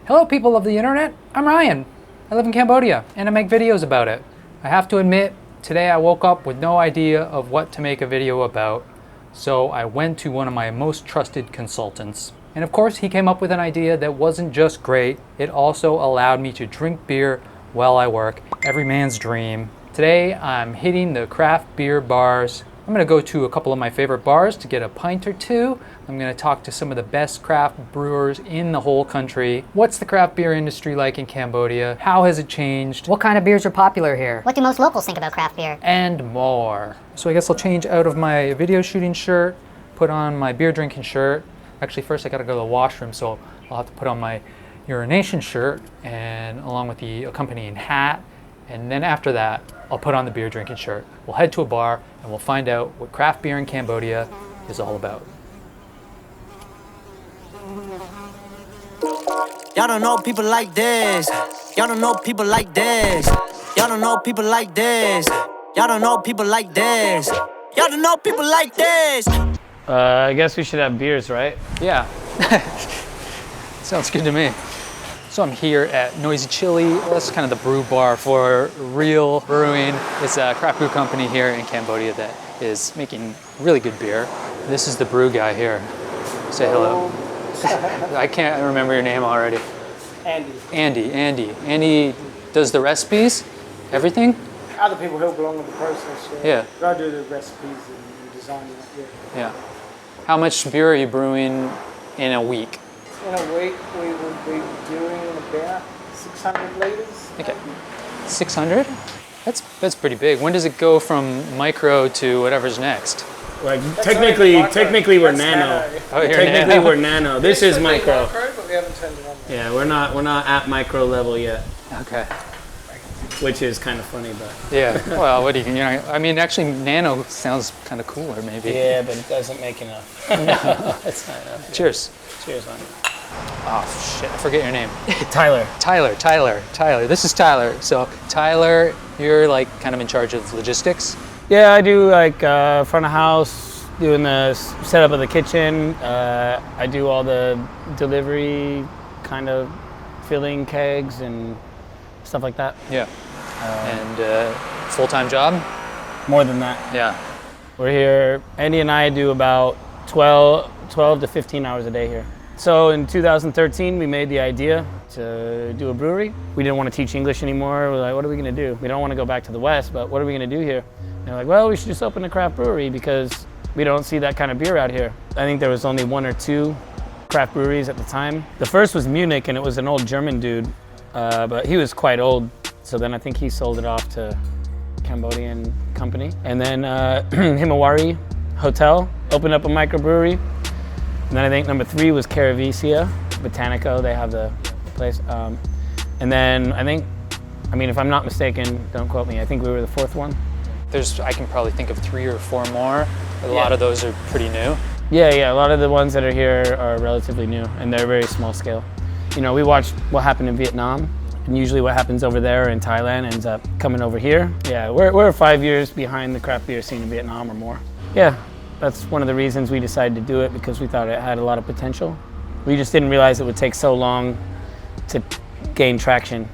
Hello people of the internet, I'm Ryan. I live in Cambodia and I make videos about it. I have to admit, today I woke up with no idea of what to make a video about, so I went to one of my most trusted consultants. And of course he came up with an idea that wasn't just great, it also allowed me to drink beer while I work. Every man's dream. Today I'm hitting the craft beer bars. I'm gonna go to a couple of my favorite bars to get a pint or two. I'm gonna talk to some of the best craft brewers in the whole country. What's the craft beer industry like in Cambodia? How has it changed? What kind of beers are popular here? What do most locals think about craft beer? And more. So I guess I'll change out of my video shooting shirt, put on my beer drinking shirt. Actually, first I gotta go to the washroom, so I'll have to put on my Urination shirt and along with the accompanying hat. And then after that, I'll put on the beer drinking shirt. We'll head to a bar and we'll find out what craft beer in Cambodia is all about. Y'all don't know people like this. Y'all don't know people like this. Y'all don't know people like this. Y'all don't know people like this. Y'all don't know people like this. I guess we should have beers, right? Yeah, sounds good to me. So I'm here at Noisy Chili. That's kind of the brew bar for Riel Brewing. It's a craft brew company here in Cambodia that is making really good beer. This is the brew guy here. Say hello. I can't remember your name already. Andy does the recipes? Everything? Other people help along with the process. Yeah. But I do the recipes and design it. Yeah. How much beer are you brewing in a week? In a week, we would be doing about 600 litres. Okay. 600? That's pretty big. When does it go from micro to whatever's next? Like technically we're nano. Oh, you're technically nano. we're nano. This is micro. But we haven't turned it on. Yeah, we're not at micro level yet, Okay. which is kind of funny, but Yeah. Well, what do you know? I mean, actually, nano sounds kind of cooler, maybe. yeah, but it doesn't make enough. No, it's not enough. Cheers. Cheers, man. Oh shit! I forget your name. Tyler. Tyler. This is Tyler. So Tyler, you're like kind of in charge of logistics. Yeah, I do like front of house, doing the setup of the kitchen. I do all the delivery, kind of filling kegs and stuff like that. Yeah. And full-time job. More than that. Yeah. We're here, Andy and I do about 12 to 15 hours a day here. So in 2013, we made the idea to do a brewery. We didn't want to teach English anymore. We're like, what are we going to do? We don't want to go back to the West, but what are we going to do here? And they're like, well, we should just open a craft brewery because we don't see that kind of beer out here. I think there was only 1 or 2 craft breweries at the time. The first was Munich, and it was an old German dude, but he was quite old. So then I think he sold it off to Cambodian company. And then Himawari Hotel opened up a microbrewery. And then I think number 3 was Caravisia, Botanico, they have the place. And then I mean, if I'm not mistaken, don't quote me, I think we were the 4th one. I can probably think of 3 or 4 more. A lot of those are pretty new. Yeah, a lot of the ones that are here are relatively new and they're very small scale. You know, we watched what happened in Vietnam, and usually what happens over there in Thailand ends up coming over here. Yeah, we're 5 years behind the craft beer scene in Vietnam or more. Yeah, that's one of the reasons we decided to do it, because we thought it had a lot of potential. We just didn't realize it would take so long to gain traction.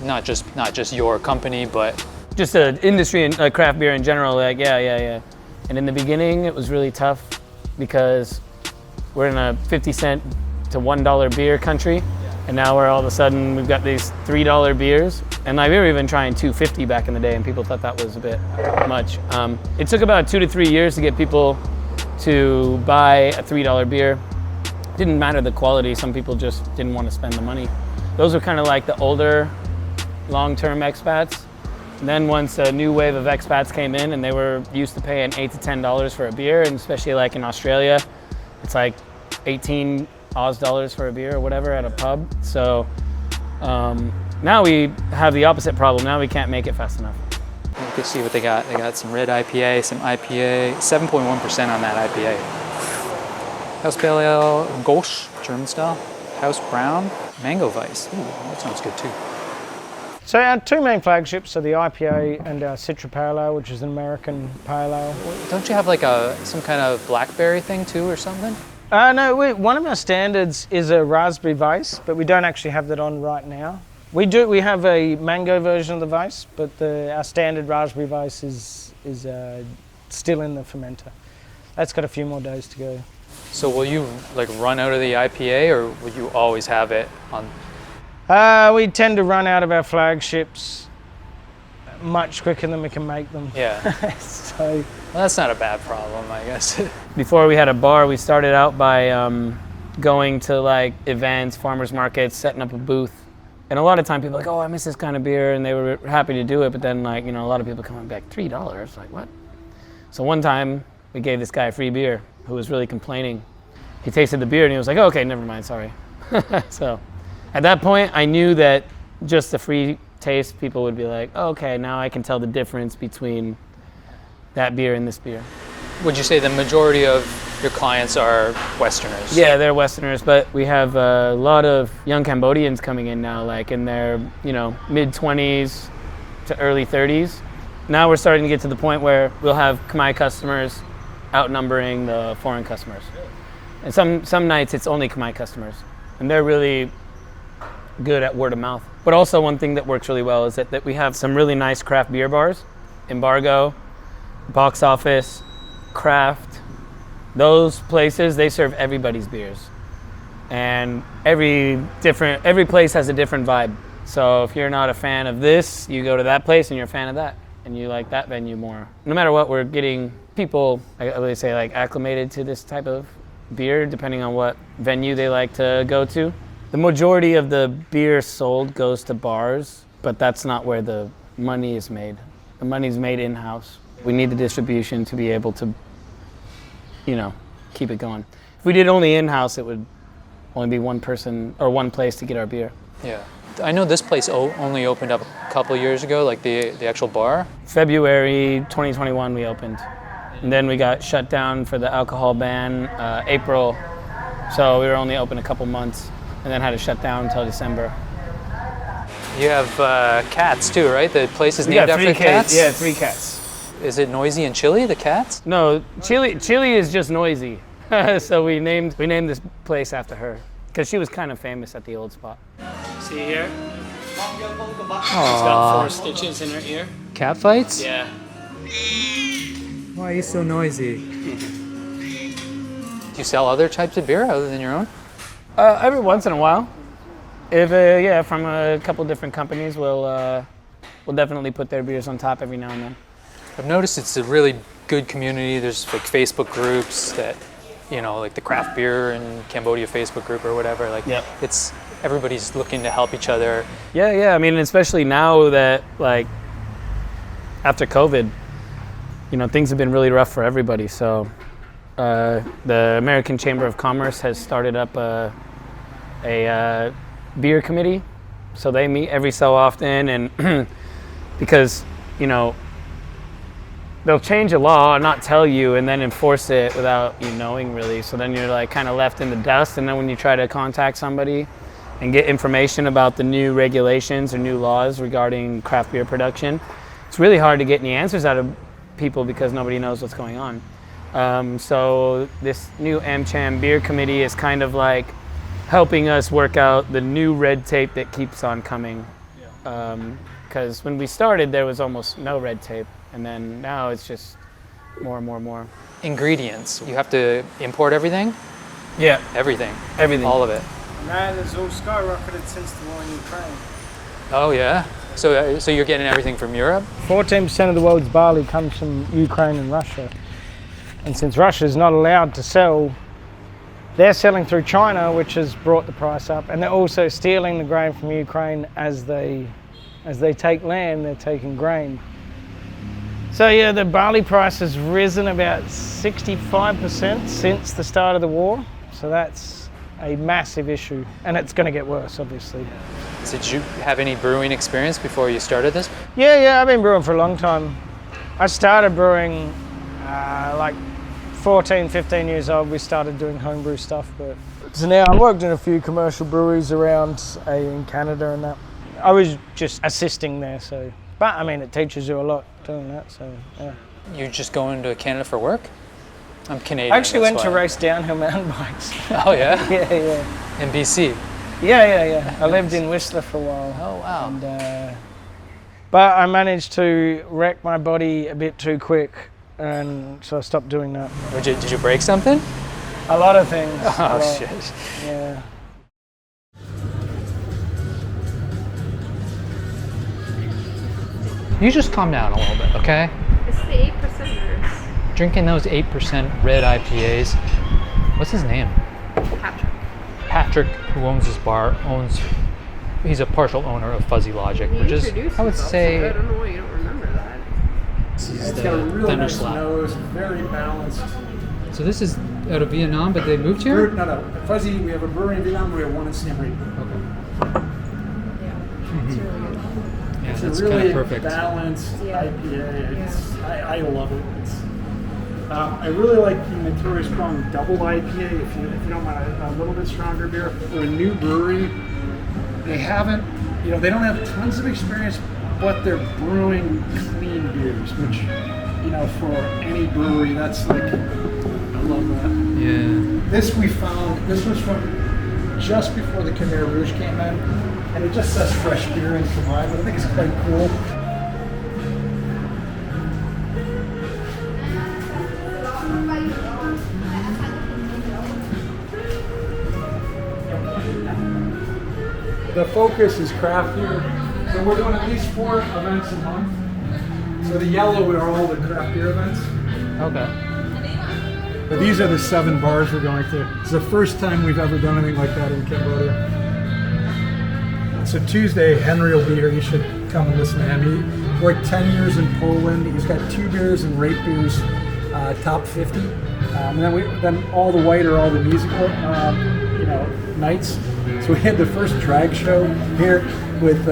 Not just your company, but Just the industry and craft beer in general, like, yeah. And in the beginning, it was really tough because we're in a 50 cent to $1 beer country. And now we're all of a sudden, we've got these $3 beers. And like, we were even trying $2.50 back in the day, and people thought that was a bit much. It took about 2 to 3 years to get people to buy a $3 beer. Didn't matter the quality, some people just didn't want to spend the money. Those were kind of like the older, long-term expats. And then once a new wave of expats came in and they were used to paying $8 to $10 for a beer, and especially like in Australia, it's like 18 Oz dollars for a beer or whatever at a pub. So now we have the opposite problem. Now we can't make it fast enough. you can see what they got. They got some red IPA, some IPA, 7.1% on that IPA. House Pale Ale, Gauche, German style. House Brown, Mango Vice. Ooh, that sounds good too. So our 2 main flagships are the IPA and our Citra Pale Ale, which is an American pale ale. Don't you have like some kind of blackberry thing too or something? No, one of our standards is a raspberry Weiss, but we don't actually have that on right now. We have a mango version of the Weiss, but our standard raspberry Weiss is still in the fermenter. That's got a few more days to go. So will you like run out of the IPA, or will you always have it on? We tend to run out of our flagships much quicker than we can make them. Yeah. So Well, that's not a bad problem, I guess. Before we had a bar, we started out by going to like events, farmers markets, setting up a booth. And a lot of time people are like, oh, I miss this kind of beer, and they were happy to do it. But then like, you know, a lot of people coming back, $3, like what? So one time we gave this guy a free beer who was really complaining. He tasted the beer and he was like, oh, okay, never mind, sorry. So at that point, I knew that just the free taste, people would be like, oh, okay, now I can tell the difference between that beer and this beer. Would you say the majority of your clients are Westerners? Yeah, they're Westerners, but we have a lot of young Cambodians coming in now, like in their, you know, mid-20s to early 30s. Now we're starting to get to the point where we'll have Khmer customers outnumbering the foreign customers. And some nights it's only Khmer customers, and they're really good at word of mouth. But also one thing that works really well is that we have some really nice craft beer bars, Embargo, Box Office, Craft. Those places, they serve everybody's beers. And every place has a different vibe. So if you're not a fan of this, you go to that place and you're a fan of that, and you like that venue more. No matter what, we're getting people, I would say, like acclimated to this type of beer, depending on what venue they like to go to. The majority of the beer sold goes to bars, but that's not where the money is made. The money's made in-house. We need the distribution to be able to, you know, keep it going. If we did only in-house, it would only be one person or one place to get our beer. Yeah. I know this place only opened up a couple of years ago, like the actual bar. February 2021 we opened. And then we got shut down for the alcohol ban April. So we were only open a couple months and then had to shut down until December. You have cats too, right? The place is We named got after 3 cats? Yeah, 3 cats. Is it noisy and chilly, the cats? No, Chili is just noisy. So we named this place after her because she was kind of famous at the old spot. See here? She's got 4 stitches in her ear. Cat fights? Yeah. Why are you so noisy? Do you sell other types of beer other than your own? Every once in a while. If from a couple different companies, we'll definitely put their beers on top every now and then. I've noticed it's a really good community. There's like Facebook groups that, you know, like the craft beer in Cambodia Facebook group or whatever. Like, Yep. it's everybody's looking to help each other. Yeah. I mean, especially now that like after COVID, you know, things have been really rough for everybody. So the American Chamber of Commerce has started up a beer committee. So they meet every so often, and because, you know, they'll change a law and not tell you and then enforce it without you knowing really. So then you're like kind of left in the dust, and then when you try to contact somebody and get information about the new regulations or new laws regarding craft beer production, it's really hard to get any answers out of people because nobody knows what's going on. So this new AmCham beer committee is kind of like helping us work out the new red tape that keeps on coming. Because when we started, there was almost no red tape. And then now it's just more and more and more. Ingredients. You have to import everything? Yeah. Everything. Everything. All of it. now it's all skyrocketed since the war in Ukraine. Oh yeah. So you're getting everything from Europe? 14% of the world's barley comes from Ukraine and Russia. And since Russia's not allowed to sell, they're selling through China, which has brought the price up. And they're also stealing the grain from Ukraine as they take land, they're taking grain. So yeah, the barley price has risen about 65% since the start of the war. So that's a massive issue, and it's going to get worse, obviously. Did you have any brewing experience before you started this? Yeah, I've been brewing for a long time. I started brewing like 14, 15 years old. We started doing homebrew stuff. So now I worked in a few commercial breweries around in Canada and that. I was just assisting there, so. But I mean, it teaches you a lot doing that, so yeah. You're just going to Canada for work? I'm Canadian. I actually went that's to why. race downhill mountain bikes. Oh yeah? Yeah. In BC. Yeah. I lived in Whistler for a while. Oh wow. And, but I managed to wreck my body a bit too quick, and so I stopped doing that. Did you break something? A lot of things. Oh a lot. shit. Yeah. You just calm down a little bit, okay? It's the 8%ers. Drinking those 8% red IPAs. What's his name? Patrick. Patrick, who owns this bar, he's a partial owner of Fuzzy Logic, which is, I would say, I don't know why you don't remember that. It's got a really nice nose, very balanced. So this is out of Vietnam, but they moved here? No. Fuzzy, we have a brewery in Vietnam, we have one in Siem Reap. Okay. Yeah, it's really good. Yeah, It's that's a really kind of perfect. balanced Yeah. IPA. I love it. I really like the Notorious Strong Double IPA. If you don't mind a little bit stronger beer. For a new brewery, they don't have tons of experience, but they're brewing clean beers, which, for any brewery, that's like, I love that. Yeah. This was from just before the Khmer Rouge came in, and it just says fresh beer in Khmer, but I think it's quite cool. The focus is craft beer, so we're doing at least 4 events a month. So the yellow are all the craft beer events. Okay. But these are the 7 bars we're going to. It's the first time we've ever done anything like that in Cambodia. So Tuesday, Henry will be here. You should come and listen to him. He worked 10 years in Poland. He's got 2 beers and Rate Beers top 50. And then all the white are all the musical, nights. So we had the first drag show here with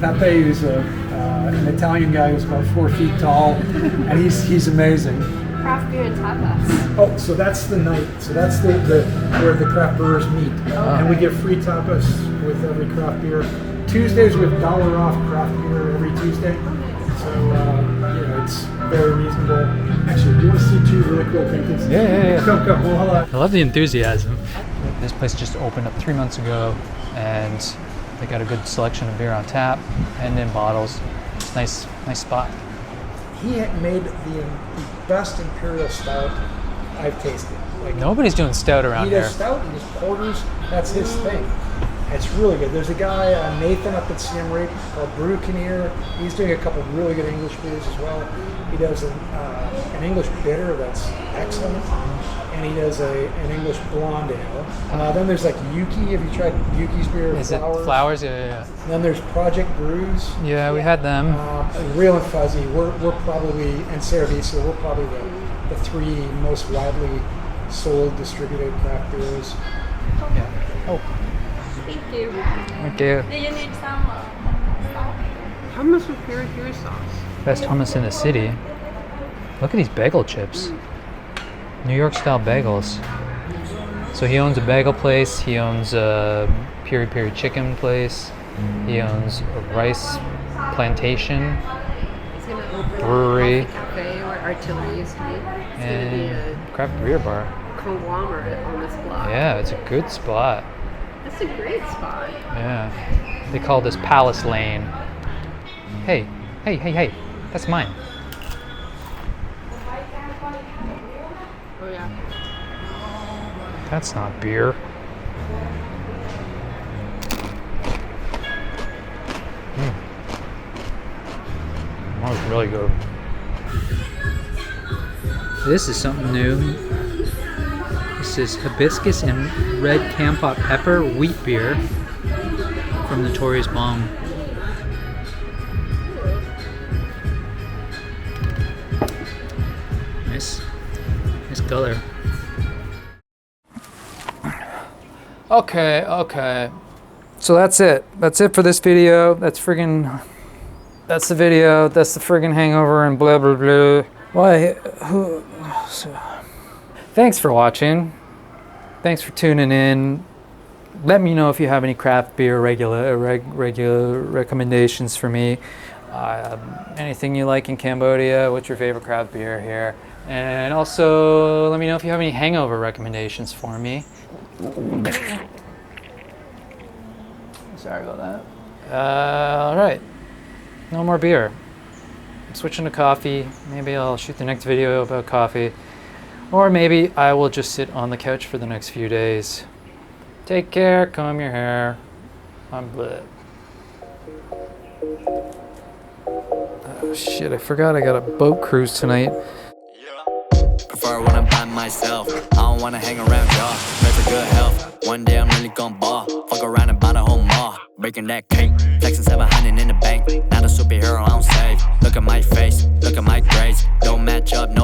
Pepe, who's an Italian guy who's about 4 feet tall, and he's amazing. Craft beer and tapas. Oh, so that's the night. So that's the where the craft brewers meet, and we give free tapas with every craft beer. Tuesdays with $1 off craft beer every Tuesday. So it's very reasonable. Actually, do you want to see 2 really cool paintings? Yeah. Come. Well, hold on. I love the enthusiasm. This place just opened up 3 months ago, and they got a good selection of beer on tap and in bottles. It's nice spot. He had made the best imperial stout I've tasted. Like, Nobody's doing stout around he here. does stout, he does porters. That's his thing. It's really good. There's a guy, Nathan, up at Siem Reap called Brewcaneer. He's doing a couple of really good English beers as well. He does an English bitter that's excellent, and he does an English blonde ale. Then there's like Yuki. Have you tried Yuki's beer? Is it flowers? Yeah. And then there's Project Brews. Yeah, we had them. Real and Fuzzy. We're probably, and Cerveza, we're probably the 3 most widely sold distributed craft beers. Yeah. Oh, Thank you. thank you. Do you need some hummus with piri sauce? Best hummus in the city. Look at these bagel chips. New York style bagels. So he owns a bagel place. He owns a piri piri chicken place. He owns a rice plantation He's gonna open brewery a cafe where Artillery used to be. It's gonna be and a craft beer bar. Conglomerate on this block. Yeah, it's a good spot. It's a great spot. Yeah. They call this Palace Lane. Hey, that's mine. Oh yeah. That's not beer. That was really good. This is something new. This is hibiscus and red Kampot pepper wheat beer from Notorious Bomb. Nice color. Okay. So that's it. That's it for this video. That's the video. That's the friggin' hangover and blah blah blah. Why? Thanks for watching. Thanks for tuning in. Let me know if you have any craft beer regular recommendations for me. Anything you like in Cambodia. What's your favorite craft beer here? And also, let me know if you have any hangover recommendations for me. Sorry about that. All right, no more beer. I'm switching to coffee. Maybe I'll shoot the next video about coffee. Or maybe I will just sit on the couch for the next few days. Take care, comb your hair. I'm bleh. Oh shit, I forgot I got a boat cruise tonight. Prefer when I'm by myself. I don't wanna hang around y'all. Pray for good health. One day I'm really gon' ball. Fuck around and buy the whole mall. Breaking that cake. Flexing 700 in the bank. Not a superhero, I don't save. Look at my face. Look at my grades. Don't match up, no